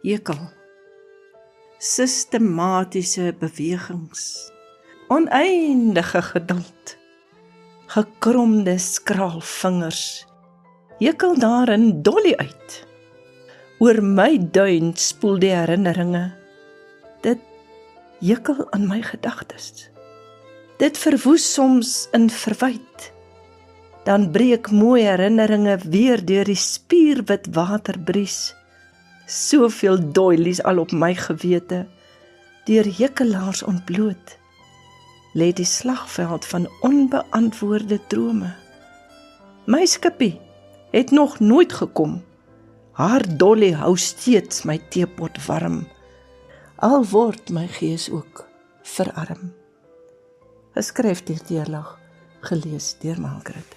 Hekel, sistematiese bewegings, oneindige geduld, gekromde skraalvingers, hekel daarin Dolly uit. Oor my duin spoel die herinneringe, dit hekel aan my gedagtes. Dit verwoes soms in verwyt, dan breek mooi herinneringe weer deur die spierwit waterbries. Soveel doilies al op my gewete, deur hekelaars ontbloot, lê die slagveld van onbeantwoorde drome. My skippie het nog nooit gekom, haar Dolly hou steeds my teepot warm, al word my gees ook verarm. Geskryf deur Teerlag, gelees deur Margaret.